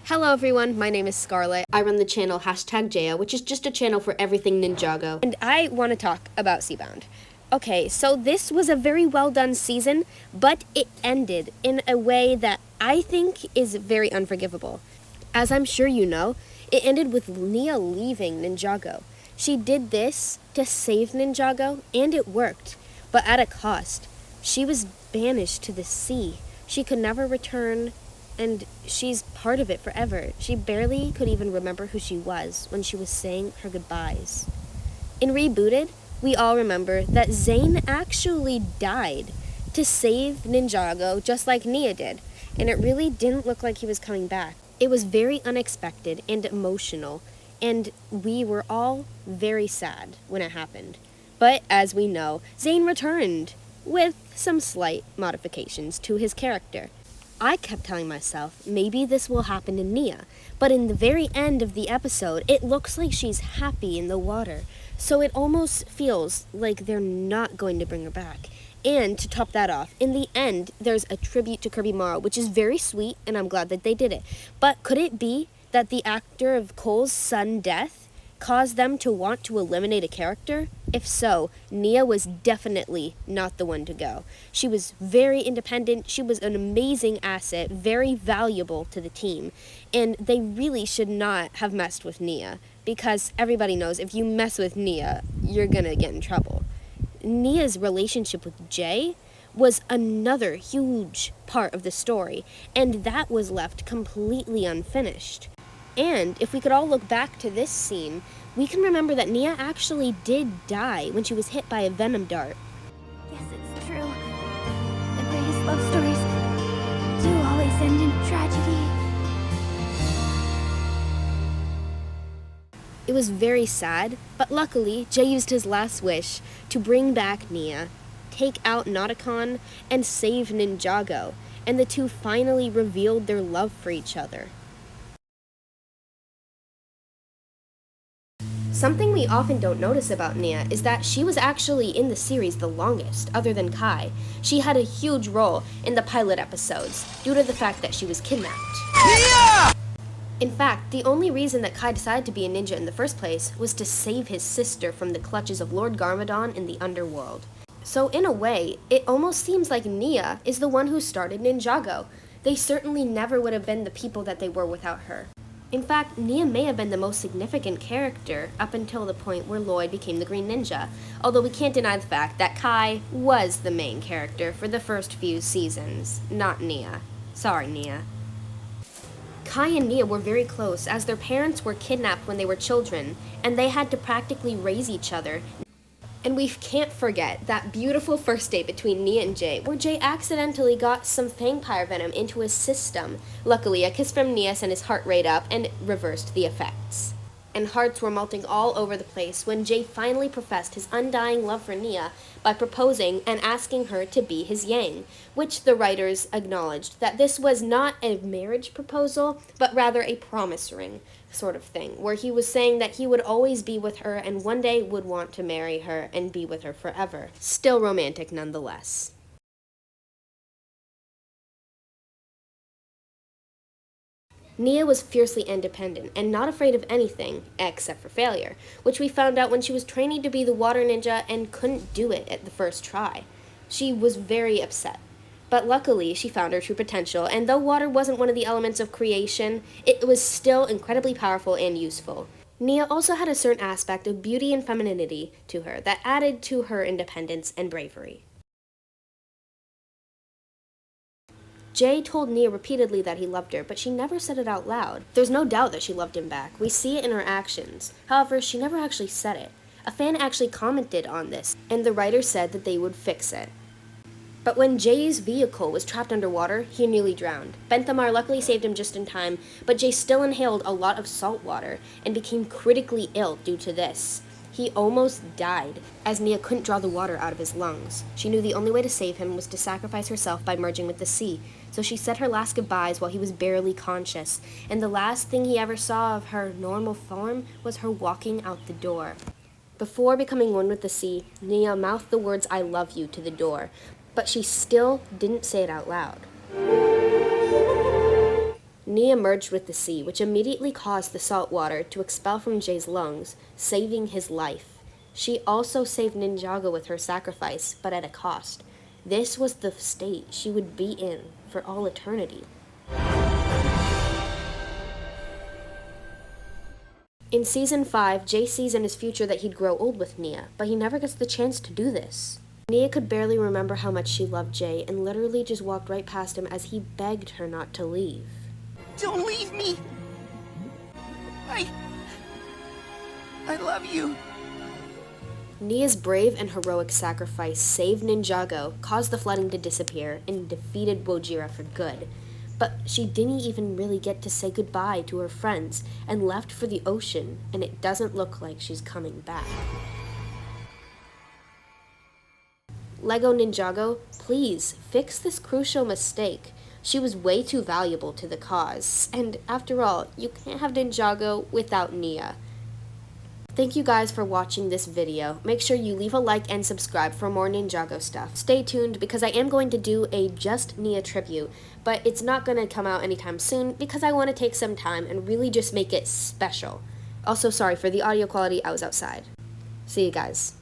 Hello everyone, my name is Scarlett. I run the channel #Jaya, which is just a channel for everything Ninjago. And I want to talk about Seabound. Okay, so this was a very well done season, but it ended in a way that I think is very unforgivable. As I'm sure you know, it ended with Nia leaving Ninjago. She did this to save Ninjago, and it worked, but at a cost. She was banished to the sea. She could never return, and she's part of it forever. She barely could even remember who she was when she was saying her goodbyes. In Rebooted, we all remember that Zane actually died to save Ninjago just like Nia did, and it really didn't look like he was coming back. It was very unexpected and emotional, and we were all very sad when it happened. But as we know, Zane returned with some slight modifications to his character. I kept telling myself, maybe this will happen to Nia, but in the very end of the episode, it looks like she's happy in the water, so it almost feels like they're not going to bring her back. And to top that off, in the end, there's a tribute to Kirby Morrow, which is very sweet, and I'm glad that they did it. But could it be that the actor of Cole's sudden death caused them to want to eliminate a character? If so, Nia was definitely not the one to go. She was very independent, she was an amazing asset, very valuable to the team, and they really should not have messed with Nia, because everybody knows if you mess with Nia, you're gonna get in trouble. Nia's relationship with Jay was another huge part of the story, and that was left completely unfinished. And if we could all look back to this scene, we can remember that Nia actually did die when she was hit by a venom dart. Yes, it's true. The greatest love stories do always end in tragedy. It was very sad, but luckily, Jay used his last wish to bring back Nia, take out Nauticon, and save Ninjago, and the two finally revealed their love for each other. Something we often don't notice about Nia is that she was actually in the series the longest, other than Kai. She had a huge role in the pilot episodes, due to the fact that she was kidnapped. Nia! In fact, the only reason that Kai decided to be a ninja in the first place was to save his sister from the clutches of Lord Garmadon in the underworld. So in a way, it almost seems like Nia is the one who started Ninjago. They certainly never would have been the people that they were without her. In fact, Nia may have been the most significant character up until the point where Lloyd became the Green Ninja, although we can't deny the fact that Kai was the main character for the first few seasons, not Nia. Sorry, Nia. Kai and Nia were very close as their parents were kidnapped when they were children, and they had to practically raise each other. And we can't forget that beautiful first date between Nia and Jay, where Jay accidentally got some vampire venom into his system. Luckily, a kiss from Nia sent his heart rate up and reversed the effects. And hearts were melting all over the place when Jay finally professed his undying love for Nia by proposing and asking her to be his yang, which the writers acknowledged that this was not a marriage proposal, but rather a promise ring sort of thing, where he was saying that he would always be with her and one day would want to marry her and be with her forever. Still romantic nonetheless. Nia was fiercely independent and not afraid of anything except for failure, which we found out when she was training to be the water ninja and couldn't do it at the first try. She was very upset. But luckily, she found her true potential, and though water wasn't one of the elements of creation, it was still incredibly powerful and useful. Nia also had a certain aspect of beauty and femininity to her that added to her independence and bravery. Jay told Nia repeatedly that he loved her, but she never said it out loud. There's no doubt that she loved him back. We see it in her actions. However, she never actually said it. A fan actually commented on this, and the writer said that they would fix it. But when Jay's vehicle was trapped underwater, he nearly drowned. Benthamar luckily saved him just in time, but Jay still inhaled a lot of salt water and became critically ill due to this. He almost died, as Nia couldn't draw the water out of his lungs. She knew the only way to save him was to sacrifice herself by merging with the sea, so she said her last goodbyes while he was barely conscious, and the last thing he ever saw of her normal form was her walking out the door. Before becoming one with the sea, Nia mouthed the words "I love you" to the door, but she still didn't say it out loud. Nia merged with the sea, which immediately caused the salt water to expel from Jay's lungs, saving his life. She also saved Ninjago with her sacrifice, but at a cost. This was the state she would be in for all eternity. In Season 5, Jay sees in his future that he'd grow old with Nia, but he never gets the chance to do this. Nia could barely remember how much she loved Jay and literally just walked right past him as he begged her not to leave. Don't leave me! I love you. Nia's brave and heroic sacrifice saved Ninjago, caused the flooding to disappear, and defeated Wojira for good. But she didn't even really get to say goodbye to her friends and left for the ocean, and it doesn't look like she's coming back. Lego Ninjago, please fix this crucial mistake. She was way too valuable to the cause, and after all, you can't have Ninjago without Nia. Thank you guys for watching this video. Make sure you leave a like and subscribe for more Ninjago stuff. Stay tuned because I am going to do a Just Nia tribute, but it's not going to come out anytime soon because I want to take some time and really just make it special. Also, sorry for the audio quality, I was outside. See you guys.